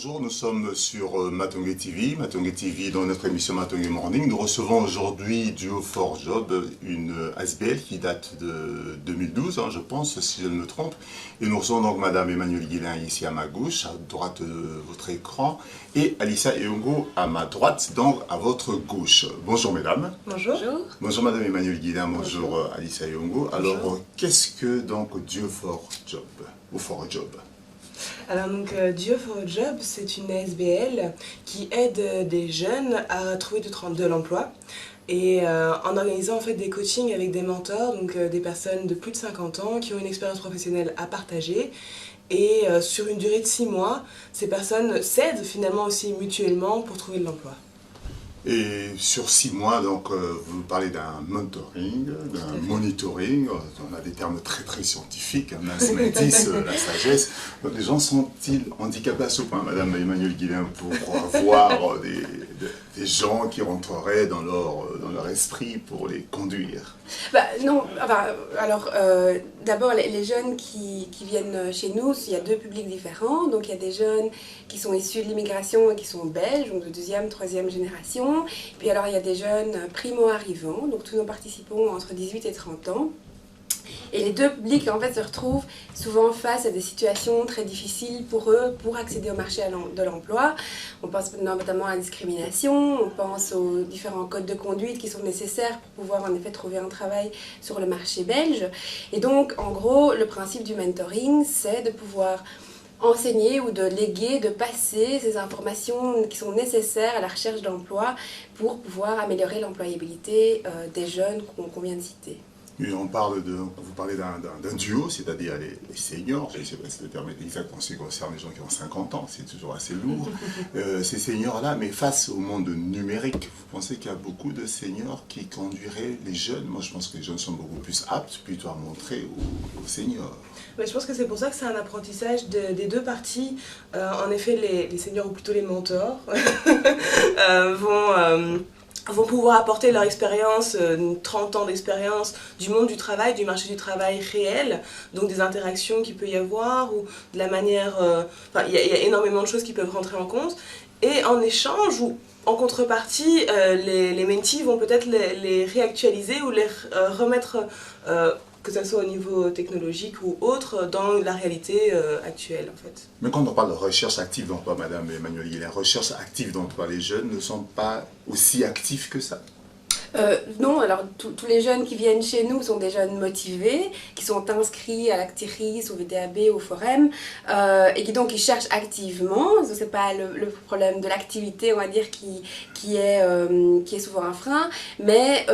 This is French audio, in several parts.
Bonjour, nous sommes sur Matongué TV, dans notre émission Matongué Morning. Nous recevons aujourd'hui Duo for Job, une ASBL qui date de 2012, je pense, si je ne me trompe. Et nous recevons donc Madame Emmanuelle Guillain ici à ma gauche, à droite de votre écran, et Alicia Eyongo à ma droite, donc à votre gauche. Bonjour mesdames. Bonjour. Bonjour Madame Emmanuelle Guillain, bonjour Alicia Eyongo. Alors, qu'est-ce que donc Duo for Job ou for Job? Alors donc Duo for Job, c'est une ASBL qui aide des jeunes à trouver de l'emploi et en organisant en fait des coachings avec des mentors, donc des personnes de plus de 50 ans qui ont une expérience professionnelle à partager. Et sur une durée de 6 mois, ces personnes s'aident finalement aussi mutuellement pour trouver de l'emploi. Et sur 6 mois, donc, vous parlez d'un mentoring, d'un monitoring, on a des termes très scientifiques, semantis, la sagesse. Donc, les gens sont-ils handicapés à ce point, Madame Emmanuelle Guillain, pour voir des gens qui rentreraient dans leur esprit pour les conduire? Non, alors d'abord les jeunes qui viennent chez nous, il y a deux publics différents. Donc il y a des jeunes qui sont issus de l'immigration et qui sont belges, donc de deuxième, troisième génération. Puis alors il y a des jeunes primo-arrivants, donc tous nos participants ont entre 18 et 30 ans. Et les deux publics en fait se retrouvent souvent face à des situations très difficiles pour eux pour accéder au marché de l'emploi. On pense notamment à la discrimination, on pense aux différents codes de conduite qui sont nécessaires pour pouvoir en effet trouver un travail sur le marché belge. Et donc en gros le principe du mentoring, c'est de pouvoir enseigner ou de léguer, de passer ces informations qui sont nécessaires à la recherche d'emploi pour pouvoir améliorer l'employabilité des jeunes qu'on vient de citer. Et vous parlez d'un duo, c'est-à-dire les seniors, je ne sais pas si le terme est exact en ce qui concerne les gens qui ont 50 ans, c'est toujours assez lourd, ces seniors-là, mais face au monde numérique, vous pensez qu'il y a beaucoup de seniors qui conduiraient les jeunes? Moi je pense que les jeunes sont beaucoup plus aptes plutôt à montrer aux seniors. Mais je pense que c'est pour ça que c'est un apprentissage des deux parties. En effet, les seniors, ou plutôt les mentors, vont pouvoir apporter leur expérience, 30 ans d'expérience du monde du travail, du marché du travail réel, donc des interactions qu'il peut y avoir, ou de la manière... il y a énormément de choses qui peuvent rentrer en compte. Et en échange, ou en contrepartie, les mentees vont peut-être les réactualiser ou les remettre... que ce soit au niveau technologique ou autre, dans la réalité actuelle en fait. Mais quand on parle de recherche active d'emploi, Madame Emmanuelle Guillain, recherche active d'emploi, les jeunes ne sont pas aussi actifs que ça? Non, alors tous les jeunes qui viennent chez nous sont des jeunes motivés, qui sont inscrits à l'Actiris, au VDAB, au Forum, et qui donc ils cherchent activement. Ce n'est pas le problème de l'activité, on va dire, qui est souvent un frein, mais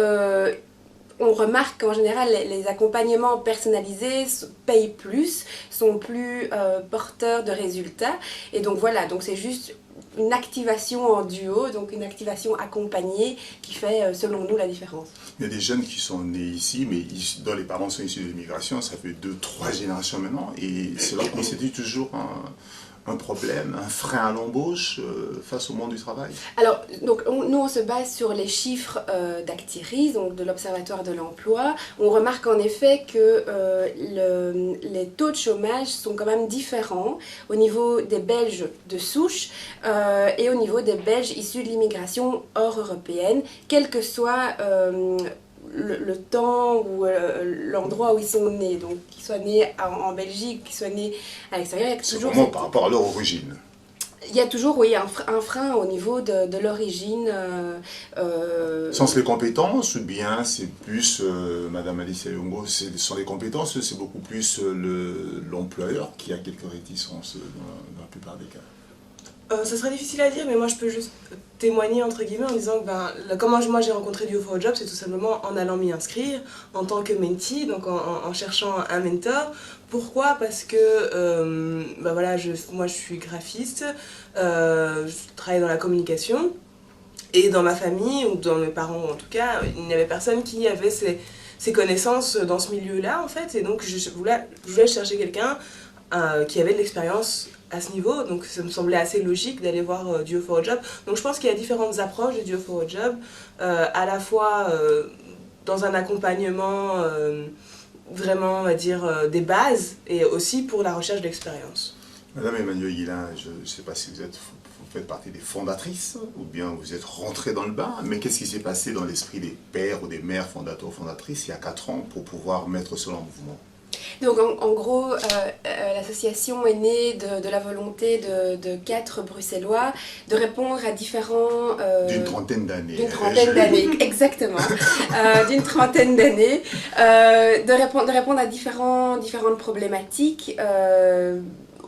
on remarque qu'en général les accompagnements personnalisés payent plus, sont plus porteurs de résultats, et donc voilà, donc c'est juste une activation en duo, donc une activation accompagnée qui fait selon nous la différence. Il y a des jeunes qui sont nés ici, mais dont les parents sont issus de l'immigration, ça fait 2-3 générations maintenant, et cela constitue toujours un problème, un frein à l'embauche face au monde du travail? Alors, donc, nous on se base sur les chiffres d'Actiris, donc de l'Observatoire de l'emploi. On remarque en effet que les taux de chômage sont quand même différents au niveau des Belges de souche et au niveau des Belges issus de l'immigration hors européenne, quel que soit le temps ou l'endroit où ils sont nés, donc qu'ils soient nés en Belgique, qu'ils soient nés à l'extérieur. C'est vraiment par rapport à leur origine. Il y a toujours, oui, un frein au niveau de l'origine. Sans les compétences, ou bien c'est plus, Madame Alicia Eyongo, sans les compétences, c'est beaucoup plus l'employeur qui a quelques réticences dans la plupart des cas? Ce serait difficile à dire, mais moi je peux juste témoigner entre guillemets en disant que comment moi j'ai rencontré Duo for Job, c'est tout simplement en allant m'y inscrire en tant que mentee, donc en cherchant un mentor. Pourquoi? Parce que moi je suis graphiste, je travaille dans la communication, et dans ma famille, ou dans mes parents en tout cas, il n'y avait personne qui avait ces connaissances dans ce milieu-là en fait, et donc je voulais chercher quelqu'un qui avait de l'expérience à ce niveau, donc ça me semblait assez logique d'aller voir Duo for Job. Donc je pense qu'il y a différentes approches de Duo for Job, à la fois dans un accompagnement vraiment, on va dire, des bases, et aussi pour la recherche d'expérience. Madame Emmanuelle Guillain, je ne sais pas si vous faites partie des fondatrices ou bien vous êtes rentrée dans le bain, mais qu'est-ce qui s'est passé dans l'esprit des pères ou des mères fondateurs ou fondatrices il y a 4 ans pour pouvoir mettre cela en mouvement? Donc en gros, l'association est née de la volonté de 4 Bruxellois de répondre à différents... D'une trentaine d'années. D'une trentaine d'années, exactement. D'une trentaine d'années. De répondre à différentes problématiques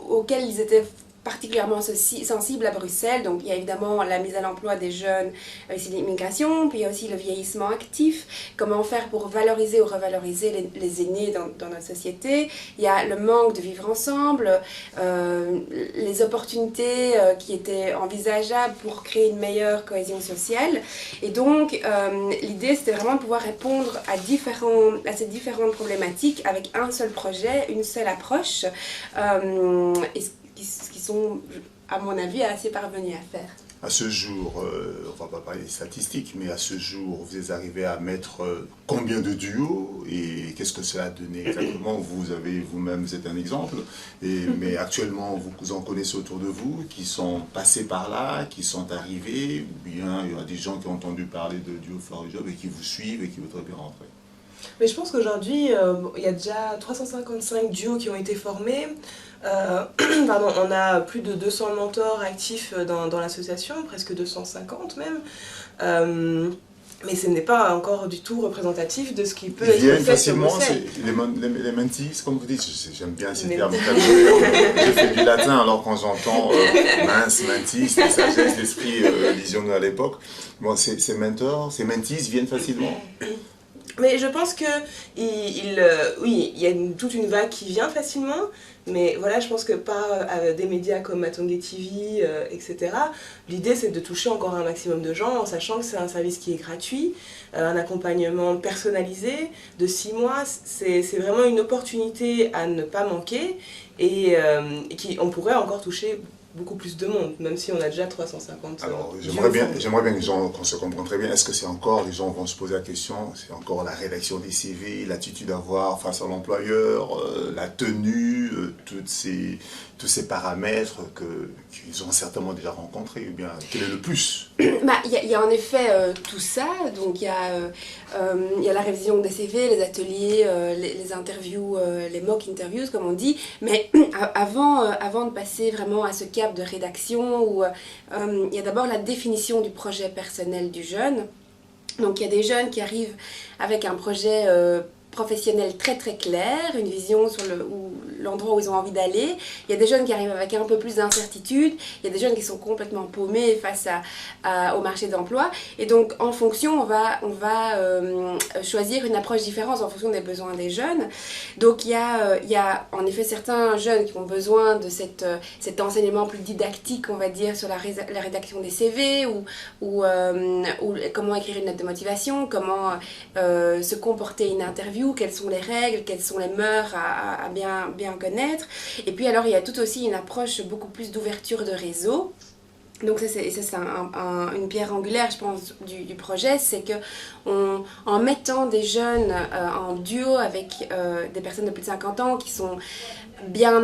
auxquelles ils étaient particulièrement sensibles à Bruxelles. Donc il y a évidemment la mise à l'emploi des jeunes issus de l'immigration, puis il y a aussi le vieillissement actif, comment faire pour valoriser ou revaloriser les aînés dans notre société. Il y a le manque de vivre ensemble, les opportunités qui étaient envisageables pour créer une meilleure cohésion sociale. Et donc l'idée c'était vraiment de pouvoir répondre à ces différentes problématiques avec un seul projet, une seule approche. Ce qui sont, à mon avis, assez parvenus à faire. À ce jour, on ne va pas parler des statistiques, mais à ce jour, vous êtes arrivé à mettre combien de duos et qu'est-ce que cela a donné exactement? Vous-même, vous êtes un exemple, mais actuellement, vous en connaissez autour de vous qui sont passés par là, qui sont arrivés, ou bien il y a des gens qui ont entendu parler de Duo for a Job et qui vous suivent et qui voudraient bien rentrer? Mais je pense qu'aujourd'hui, il y a déjà 355 duos qui ont été formés. On a plus de 200 mentors actifs dans l'association, presque 250 même. Mais ce n'est pas encore du tout représentatif de ce qui peut être fait facilement, sur Bruxelles. Les mentees, comme vous dites, j'aime bien ces termes. J'ai fait du latin, alors quand j'entends mince, mentis, la sagesse, l'esprit, lisions à l'époque. Bon, ces mentors, ces mentees viennent facilement. Mais je pense que oui, il y a toute une vague qui vient facilement, mais voilà, je pense que par des médias comme Matonge TV, etc., l'idée c'est de toucher encore un maximum de gens en sachant que c'est un service qui est gratuit, un accompagnement personnalisé de 6 mois, c'est vraiment une opportunité à ne pas manquer et on pourrait encore toucher beaucoup plus de monde, même si on a déjà 350. Alors, j'aimerais bien qu'on se comprenne très bien. Est-ce que c'est encore, les gens vont se poser la question, c'est encore la rédaction des CV, l'attitude à avoir face à l'employeur, la tenue, tous ces paramètres qu'ils ont certainement déjà rencontrés, ou bien quel est le plus? Il y a en effet tout ça, donc il y a la révision des CV, les ateliers, les interviews, les mock interviews comme on dit, mais avant de passer vraiment à ce cap de rédaction, où il y a d'abord la définition du projet personnel du jeune. Donc il y a des jeunes qui arrivent avec un projet professionnel très très clair, une vision sur l'endroit où ils ont envie d'aller. Il y a des jeunes qui arrivent avec un peu plus d'incertitude, il y a des jeunes qui sont complètement paumés face au marché d'emploi. Et donc en fonction, on va choisir une approche différente en fonction des besoins des jeunes. Donc il y a en effet certains jeunes qui ont besoin de cet enseignement plus didactique, on va dire, sur la rédaction des CV ou comment écrire une note de motivation, comment se comporter une interview, quelles sont les règles, quelles sont les mœurs à bien connaître. Et puis alors il y a tout aussi une approche beaucoup plus d'ouverture de réseau. Donc ça c'est une pierre angulaire, je pense, du projet, c'est que en mettant des jeunes en duo avec des personnes de plus de 50 ans qui sont bien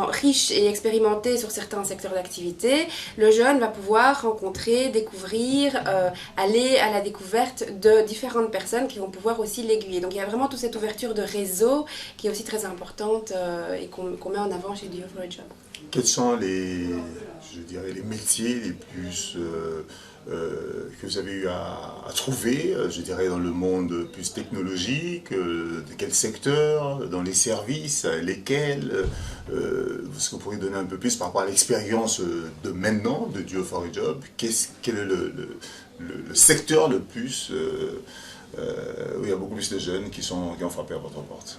riches et expérimentés sur certains secteurs d'activité, le jeune va pouvoir rencontrer, découvrir, aller à la découverte de différentes personnes qui vont pouvoir aussi l'aiguiller. Donc il y a vraiment toute cette ouverture de réseau qui est aussi très importante et qu'on met en avant chez Duo for a Job. Quels sont les métiers les plus que vous avez eu à trouver, je dirais, dans le monde plus technologique, de quel secteur, dans les services, lesquels, est-ce que vous pourriez donner un peu plus par rapport à l'expérience de maintenant de Duo for a Job, quel est le secteur le plus où il y a beaucoup plus de jeunes qui ont frappé à votre porte?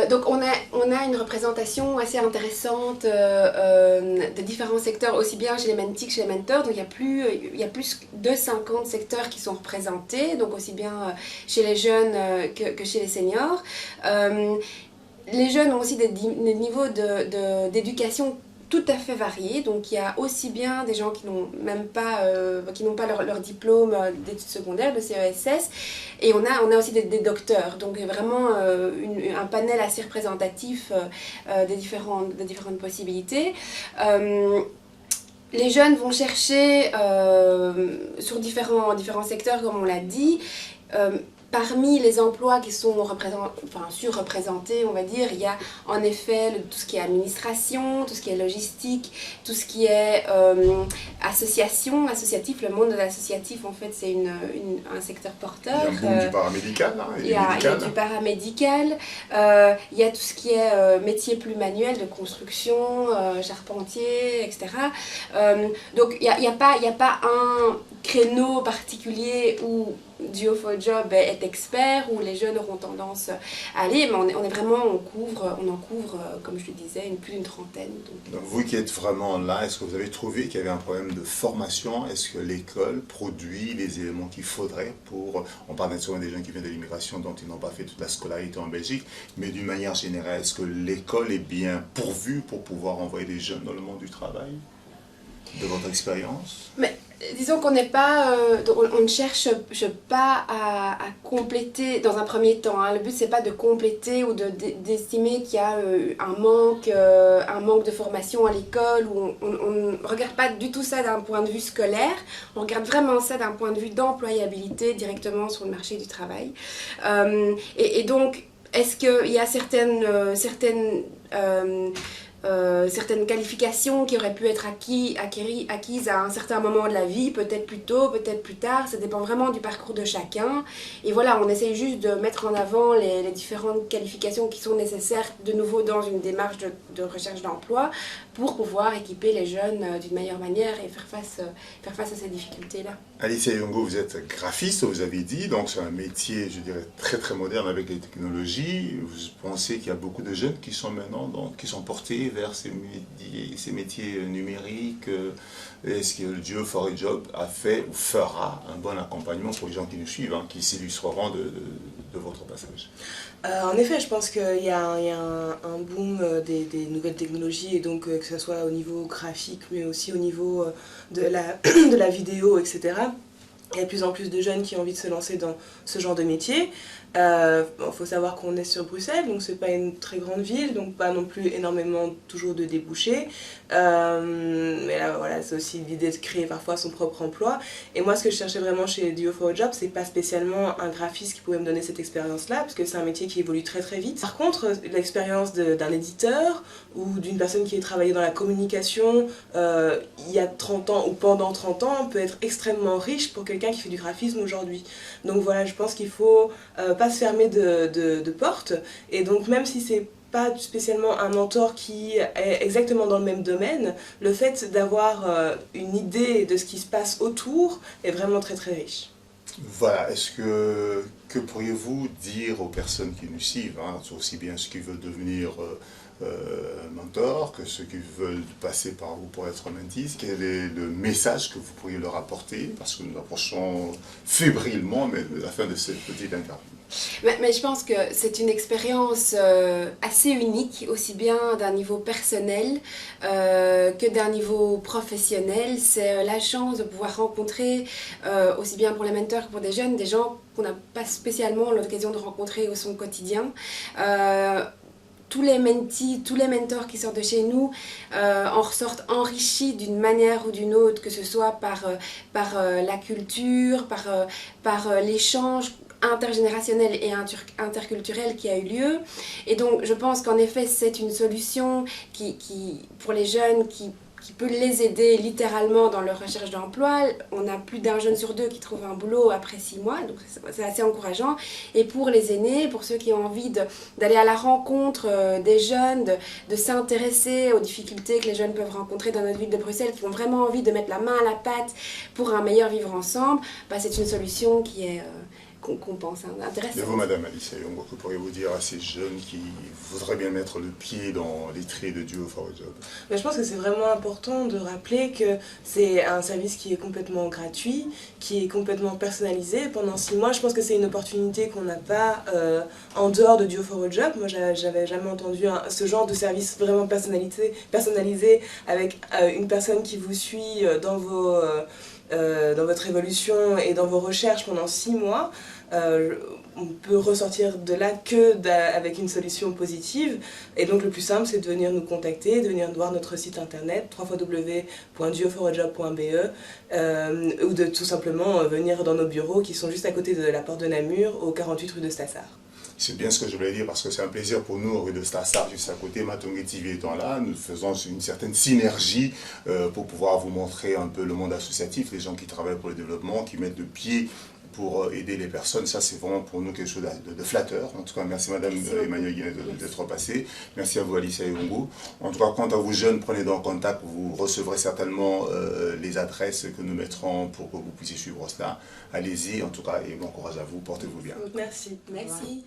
Donc on a une représentation assez intéressante de différents secteurs, aussi bien chez les mentees que chez les mentors. Donc il y a plus de 50 secteurs qui sont représentés, donc aussi bien chez les jeunes que chez les seniors. Les jeunes ont aussi des niveaux d'éducation tout à fait variés. Donc il y a aussi bien des gens qui n'ont même pas, leur diplôme d'études secondaires, de CESS, et on a aussi des docteurs. Donc vraiment un panel assez représentatif des différentes possibilités. Les jeunes vont chercher sur différents secteurs, comme on l'a dit. Parmi les emplois qui sont surreprésentés, on va dire, il y a en effet tout ce qui est administration, tout ce qui est logistique, tout ce qui est associatif. Le monde de l'associatif, en fait, c'est un secteur porteur. Il y a un boom du paramédical. Hein, il y a du paramédical. Il y a tout ce qui est métier plus manuel, de construction, charpentier, etc. Donc, il n'y a pas un créneau particulier où Duo for Job est expert, où les jeunes auront tendance à aller, mais on en couvre, comme je le disais, plus d'une trentaine. Donc vous qui êtes vraiment là, est-ce que vous avez trouvé qu'il y avait un problème de formation? Est-ce que l'école produit les éléments qu'il faudrait pour... On parle souvent des jeunes qui viennent de l'immigration, dont ils n'ont pas fait toute la scolarité en Belgique, mais d'une manière générale, est-ce que l'école est bien pourvue pour pouvoir envoyer des jeunes dans le monde du travail? De votre expérience? Mais disons qu'on n'est pas, on ne cherche pas à compléter dans un premier temps. Hein. Le but, c'est pas de compléter ou d'estimer qu'il y a un manque de formation à l'école. On ne regarde pas du tout ça d'un point de vue scolaire. On regarde vraiment ça d'un point de vue d'employabilité directement sur le marché du travail. Et donc, est-ce qu'il y a certaines qualifications qui auraient pu être acquises à un certain moment de la vie, peut-être plus tôt, peut-être plus tard, ça dépend vraiment du parcours de chacun. Et voilà, on essaye juste de mettre en avant les différentes qualifications qui sont nécessaires, de nouveau dans une démarche de recherche d'emploi, pour pouvoir équiper les jeunes d'une meilleure manière et faire face à ces difficultés-là. Alicia Yongo, vous êtes graphiste, vous avez dit, donc c'est un métier, je dirais, très très moderne avec les technologies. Vous pensez qu'il y a beaucoup de jeunes qui sont maintenant, qui sont portés vers ces métiers numériques? Est-ce que le Duo for a Job a fait ou fera un bon accompagnement pour les gens qui nous suivent, hein, qui s'illustreront de votre passage? En effet, je pense qu'il y a un boom des nouvelles technologies, et donc que ce soit au niveau graphique, mais aussi au niveau de la vidéo, etc. Il y a de plus en plus de jeunes qui ont envie de se lancer dans ce genre de métier. Faut savoir qu'on est sur Bruxelles, donc c'est pas une très grande ville, donc pas non plus énormément toujours de débouchés. Mais là, voilà, c'est aussi l'idée de créer parfois son propre emploi. Et moi, ce que je cherchais vraiment chez Duo for a Job, c'est pas spécialement un graphiste qui pouvait me donner cette expérience-là, parce que c'est un métier qui évolue très très vite. Par contre, l'expérience d'un éditeur ou d'une personne qui a travaillé dans la communication il y a 30 ans ou pendant 30 ans peut être extrêmement riche pour quelqu'un qui fait du graphisme aujourd'hui. Donc voilà, je pense qu'il faut pas se fermer de portes, et donc même si c'est pas spécialement un mentor qui est exactement dans le même domaine, le fait d'avoir une idée de ce qui se passe autour est vraiment très très riche. Voilà, que pourriez-vous dire aux personnes qui nous suivent, hein, aussi bien ceux qui veulent devenir mentor que ceux qui veulent passer par vous pour être mentis? Quel est le message que vous pourriez leur apporter, parce que nous approchons fébrilement de la fin de cette petite interview? Mais je pense que c'est une expérience assez unique, aussi bien d'un niveau personnel que d'un niveau professionnel. C'est la chance de pouvoir rencontrer, aussi bien pour les mentors que pour des jeunes, des gens qu'on n'a pas spécialement l'occasion de rencontrer au son quotidien. Tous les mentees, tous les mentors qui sortent de chez nous en ressortent enrichis d'une manière ou d'une autre, que ce soit par la culture, par l'échange intergénérationnel et interculturel qui a eu lieu. Et donc je pense qu'en effet c'est une solution pour les jeunes qui peut les aider littéralement dans leur recherche d'emploi. On a plus d'un jeune sur deux qui trouve un boulot après 6 mois, donc c'est assez encourageant. Et pour les aînés, pour ceux qui ont envie d'aller à la rencontre des jeunes, de s'intéresser aux difficultés que les jeunes peuvent rencontrer dans notre ville de Bruxelles, qui ont vraiment envie de mettre la main à la pâte pour un meilleur vivre ensemble, c'est une solution qui est qu'on pense intéressantes. Et vous, Madame Alicia Yongo, que pourriez-vous dire à ces jeunes qui voudraient bien mettre le pied dans les traits de Duo for a Job? Mais je pense que c'est vraiment important de rappeler que c'est un service qui est complètement gratuit, qui est complètement personnalisé. Pendant 6 mois, je pense que c'est une opportunité qu'on n'a pas en dehors de Duo for a Job. Moi, j'avais jamais entendu ce genre de service vraiment personnalisé avec une personne qui vous suit dans votre évolution et dans vos recherches pendant 6 mois. On peut ressortir de là avec une solution positive. Et donc le plus simple, c'est de venir nous contacter, de venir voir notre site internet www.duoforajob.be ou de tout simplement venir dans nos bureaux qui sont juste à côté de la porte de Namur, au 48 rue de Stassard. C'est bien ce que je voulais dire parce que c'est un plaisir pour nous, rue de Stassard, juste à côté, Matongué TV étant là, nous faisons une certaine synergie pour pouvoir vous montrer un peu le monde associatif, les gens qui travaillent pour le développement, qui mettent le pied pour aider les personnes. Ça, c'est vraiment pour nous quelque chose de flatteur. En tout cas, merci Madame Emmanuel Guinet d'être passée. Merci à vous, Alicia Yongo. En tout cas, quant à vous jeunes, prenez donc contact. Vous recevrez certainement les adresses que nous mettrons pour que vous puissiez suivre cela. Allez-y, en tout cas, et bon courage à vous. Portez-vous bien. Merci. Merci.